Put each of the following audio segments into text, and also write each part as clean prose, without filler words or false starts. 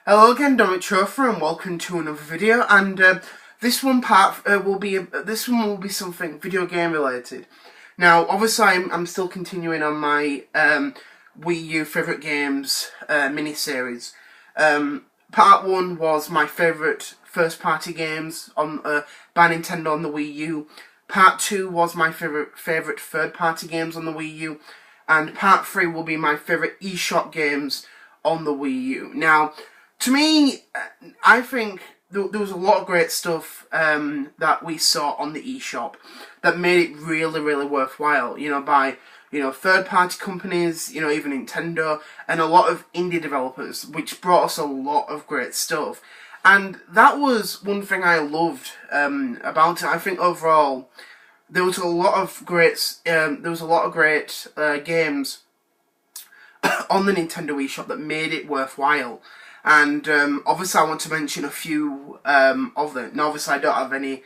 Hello again, Dominic Chauffeur, and welcome to another video. And this one will be something video game related. Now, obviously, I'm still continuing on my Wii U favourite games mini series. Part 1 was my favourite first party games on by Nintendo on the Wii U. Part 2 was my favourite third party games on the Wii U, and Part 3 will be my favourite eShop games on the Wii U. Now, to me, I think there was a lot of great stuff that we saw on the eShop that made it really, really worthwhile. By third-party companies, even Nintendo, and a lot of indie developers, which brought us a lot of great stuff. And that was one thing I loved about it. I think overall there was a lot of great games on the Nintendo eShop that made it worthwhile. And obviously I want to mention a few of them. Now obviously I don't have any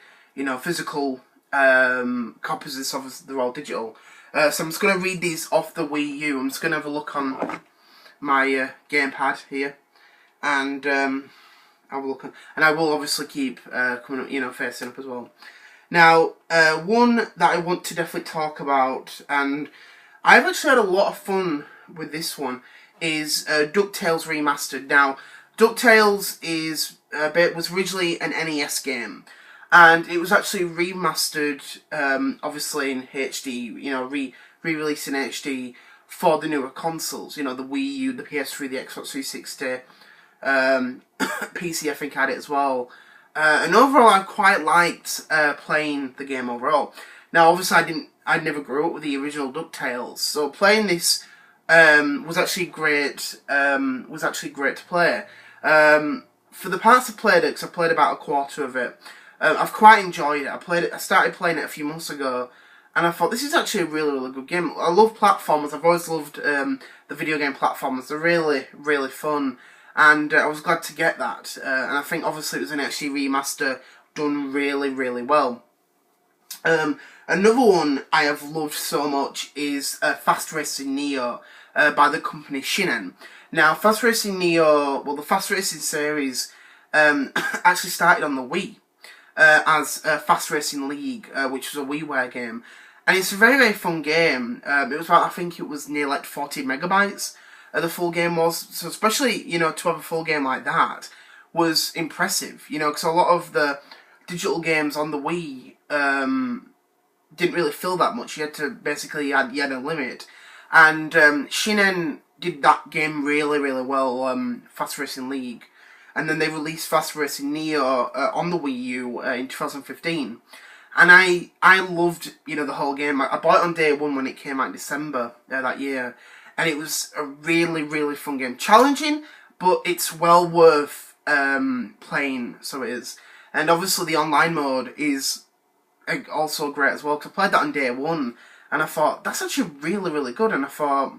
physical copies of this, obviously they're all digital. So I'm just going to read these off the Wii U. I'm just going to have a look on my gamepad here, and I will look on, and I will obviously keep coming up, facing up as well. Now, one that I want to definitely talk about, and I've actually had a lot of fun with this one, is DuckTales Remastered. Now, DuckTales was originally an NES game, and it was actually remastered, obviously in HD, re-released in HD for the newer consoles. The Wii U, the PS3, the Xbox 360, PC I think had it as well. And overall, I quite liked playing the game overall. Now, obviously, I never grew up with the original DuckTales, so playing this was actually great. Was actually great to play. For the parts I played it, because I played about a quarter of it, I've quite enjoyed it. I started playing it a few months ago, and I thought this is actually a really, really good game. I love platformers. I've always loved the video game platformers. They're really, really fun, and I was glad to get that. And I think obviously it was an HD remaster done really, really well. Another one I have loved so much is Fast Racing Neo by the company Shinen. Now, Fast Racing Neo, well, the Fast Racing series actually started on the Wii as Fast Racing League, which was a WiiWare game. And it's a very, very fun game. It was about, I think it was near like 40 megabytes, the full game was. So especially, to have a full game like that was impressive, because a lot of the digital games on the Wii didn't really fill that much. You had to basically, you had a limit. And Shinen did that game really, really well, Fast Racing League. And then they released Fast Racing Neo on the Wii U in 2015. And I loved, the whole game. I bought it on day one when it came out in December that year. And it was a really, really fun game. Challenging, but it's well worth playing, so it is. And obviously the online mode is also great as well, because I played that on day one, and I thought, that's actually really, really good, and I thought,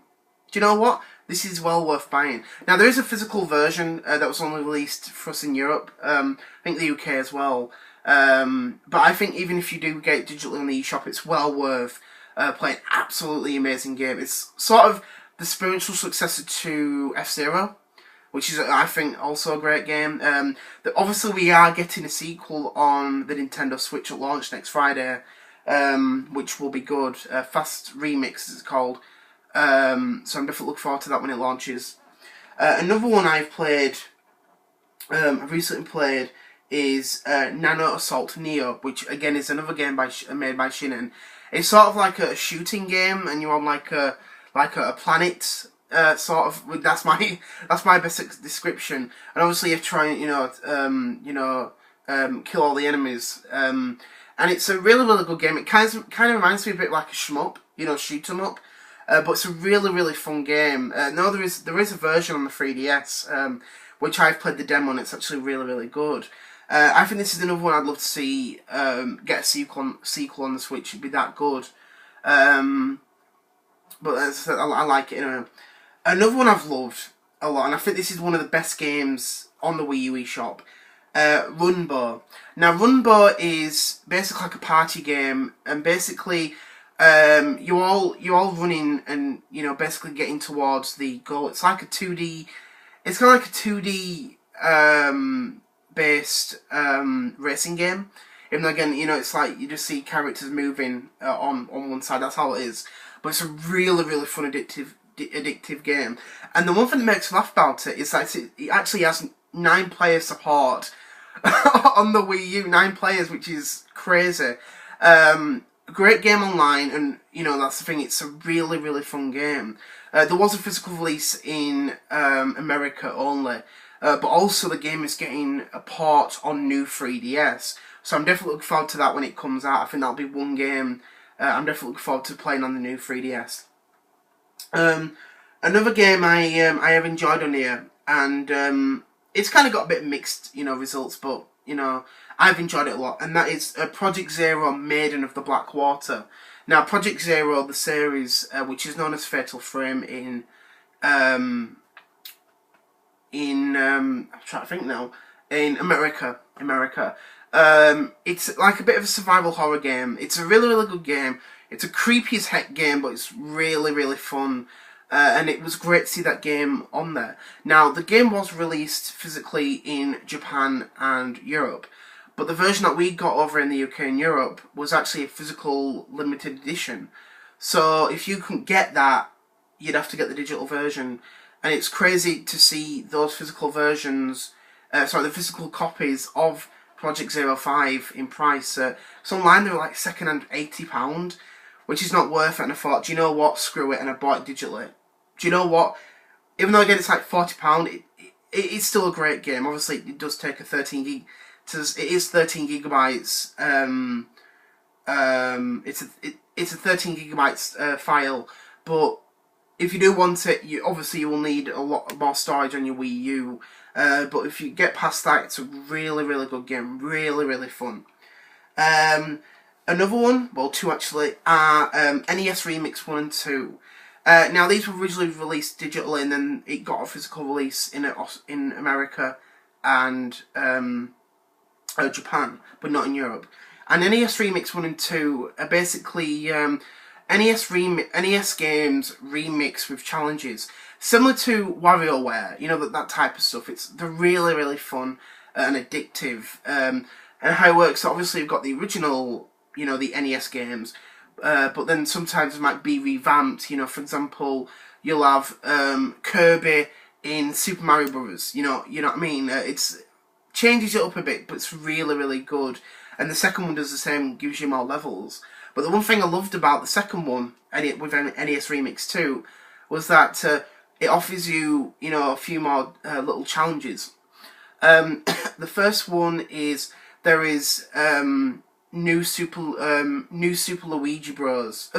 do you know what? This is well worth buying. Now, there is a physical version that was only released for us in Europe, I think the UK as well, but I think even if you do get it digitally on the eShop, it's well worth playing. Absolutely amazing game. It's sort of the spiritual successor to F-Zero, which is, I think, also a great game. Obviously, we are getting a sequel on the Nintendo Switch at launch next Friday, which will be good. Fast Remix is called. So I'm definitely looking forward to that when it launches. Another one I've recently played, is Nano Assault Neo, which again is another game made by Shinen. It's sort of like a shooting game, and you're on like a planet. Sort of, that's my best description. And obviously you try and kill all the enemies. And it's a really, really good game. It kind of reminds me a bit like a shmup, shoot 'em up. But it's a really, really fun game. No, there is a version on the 3DS, which I've played the demo, and it's actually really, really good. I think this is another one I'd love to see get a sequel on the Switch. It'd be that good. But as I said, I like it anyway. Another one I've loved a lot, and I think this is one of the best games on the Wii U eShop, Runbar. Now, Runbar is basically like a party game, and basically you're all running and basically getting towards the goal. It's like a 2D. It's kind of like a 2D based racing game. Even though, again, you know, it's like you just see characters moving on one side. That's how it is. But it's a really, really fun, addictive game. And the one thing that makes me laugh about it is that it actually has 9 player support on the Wii U. 9 players, which is crazy. Great game online, and you know that's the thing. It's a really, really fun game. There was a physical release in America only, but also the game is getting a port on new 3DS. So I'm definitely looking forward to that when it comes out. I think that'll be one game I'm definitely looking forward to playing on the new 3DS. Another game I have enjoyed on here, and it's kind of got a bit mixed, you know, results, but you know I've enjoyed it a lot, and that is Project Zero: Maiden of the Black Water. Now, Project Zero, the series, which is known as Fatal Frame I'm trying to think now, in America. It's like a bit of a survival horror game. It's a really, really good game. It's a creepy as heck game, but it's really, really fun. And it was great to see that game on there. Now, the game was released physically in Japan and Europe, but the version that we got over in the UK and Europe was actually a physical limited edition. So if you couldn't get that, you'd have to get the digital version. And it's crazy to see those physical versions, the physical copies of Project 05 in price. So online they were like second-hand £80, which is not worth it. And I thought, do you know what? Screw it. And I bought it digitally. Do you know what? Even though again it's like £40, it's still a great game. Obviously, it does take a 13 gig. It is 13 gigabytes. It's a 13 gigabytes file, but if you do want it, you will need a lot more storage on your Wii U. But if you get past that, it's a really, really good game. Really, really fun. Another one, well, 2 actually, are NES Remix 1 and 2. Now, these were originally released digitally, and then it got a physical release in America and Japan, but not in Europe. And NES Remix 1 and 2 are basically NES games remixed with challenges, similar to WarioWare, you know, that type of stuff. They're really, really fun and addictive. And how it works, obviously you've got the original, you know, the NES games, but then sometimes it might be revamped. You know, for example, you'll have Kirby in Super Mario Bros. You know what I mean? It's changes it up a bit, but it's really, really good. And the second one does the same, gives you more levels. But the one thing I loved about the second one, and with NES Remix 2, was that it offers you, you know, a few more little challenges. The first one is there is new Super Luigi Bros.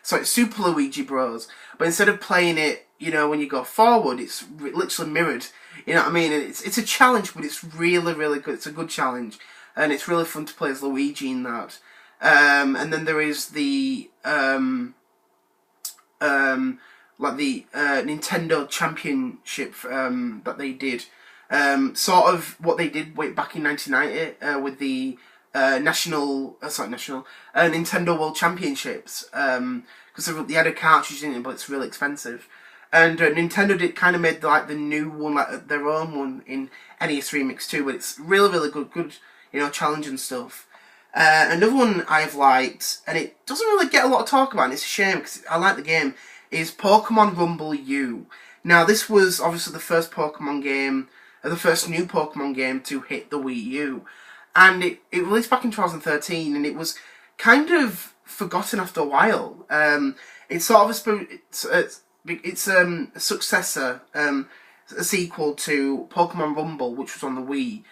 Super Luigi Bros. But instead of playing it, you know, when you go forward, it's literally mirrored. You know what I mean? It's a challenge, but it's really, really good. It's a good challenge, and it's really fun to play as Luigi in that. And then there is the Nintendo Championship that they did. Sort of what they did way back in 1990 with the Nintendo World Championships. Because they had a cartridge in it, but it's really expensive. And Nintendo made like the new one, like their own one in NES Remix 2, but it's really, really good, you know, challenge and stuff. Another one I've liked, and it doesn't really get a lot of talk about, and it's a shame because I like the game, is Pokemon Rumble U. Now, this was obviously the first Pokemon game, the first new Pokemon game to hit the Wii U. And it released back in 2013, and it was kind of forgotten after a while. It's sort of it's a successor, a sequel to Pokemon Rumble, which was on the Wii.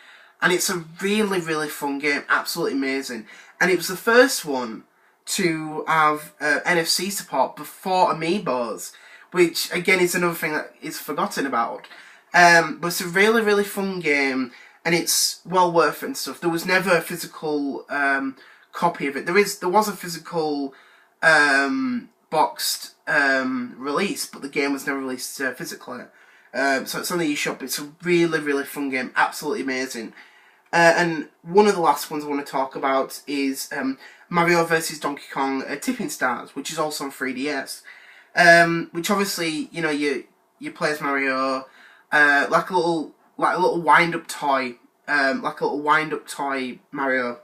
And it's a really, really fun game, absolutely amazing. And it was the first one to have NFC support before Amiibos, which again is another thing that is forgotten about. But it's a really, really fun game, and it's well worth it and stuff. There was never a physical copy of it. There was a physical boxed release, but the game was never released physically. So it's on the eShop. It's a really, really fun game, absolutely amazing. And one of the last ones I want to talk about is Mario vs Donkey Kong Tipping Stars, which is also on 3DS. Which obviously, you know, you play as Mario, like a little like a little wind-up toy, Mario.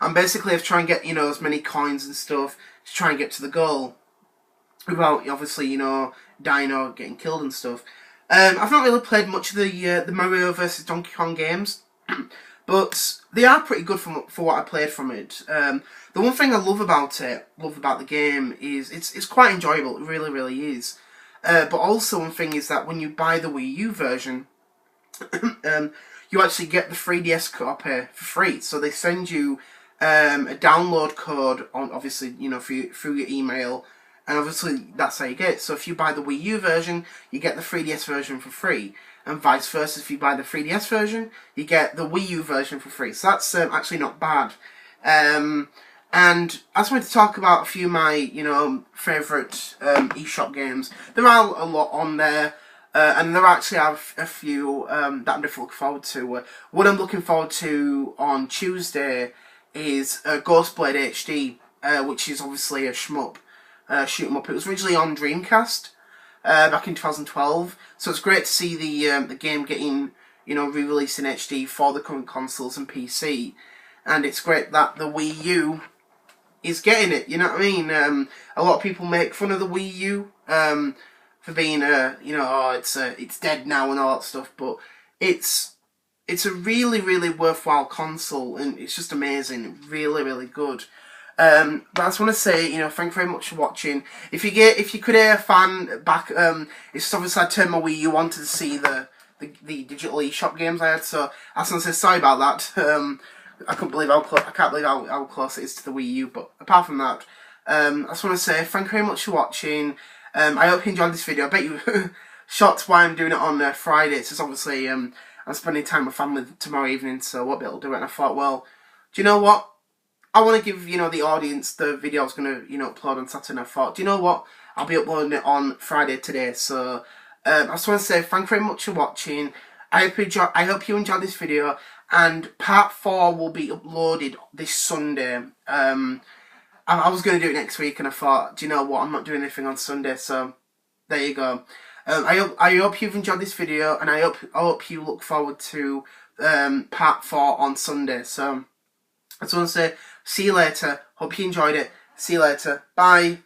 And basically, I've tried and get, you know, as many coins and stuff to try and get to the goal without, obviously, you know, dying or getting killed and stuff. I've not really played much of the Mario vs Donkey Kong games, but they are pretty good for what I played from it. The one thing I love about the game, is it's quite enjoyable. It really, really is. But also one thing is that when you buy the Wii U version, you actually get the 3DS copy for free. So they send you a download code on, obviously, you know, through your email. And obviously, that's how you get it. So if you buy the Wii U version, you get the 3DS version for free. And vice versa, if you buy the 3DS version, you get the Wii U version for free. So that's actually not bad. And I just wanted to talk about a few of my, you know, favourite eShop games. There are a lot on there. And there actually are a few that I'm definitely looking forward to. What I'm looking forward to on Tuesday is Ghostblade HD, which is obviously a shmup. Shoot 'em up. It was originally on Dreamcast back in 2012, so it's great to see the game getting, you know, re-released in HD for the current consoles and PC, and it's great that the Wii U is getting it. You know what I mean? A lot of people make fun of the Wii U for being you know, oh, it's dead now and all that stuff, but it's a really, really worthwhile console, and it's just amazing, really, really good. But I just want to say, you know, thank you very much for watching. If you could hear a fan back, it's just obviously I turned my Wii U on to see the digital eShop games I had. So I just want to say sorry about that. I can't believe how close it is to the Wii U. But apart from that, I just want to say thank you very much for watching. I hope you enjoyed this video. I bet you shocked why I'm doing it on Friday. It's just obviously I'm spending time with family tomorrow evening, so I won't be able to do it. And I thought, well, do you know what? I want to give, you know, the audience the video I was going to, you know, upload on Saturday, and I thought, do you know what? I'll be uploading it on Friday today. So I just want to say thank you very much for watching. I hope you enjoyed this video, and part 4 will be uploaded this Sunday. I was going to do it next week, and I thought, do you know what? I'm not doing anything on Sunday, so there you go. I hope you've enjoyed this video, and I hope you look forward to part 4 on Sunday. So I just want to say, see you later. Hope you enjoyed it. See you later. Bye.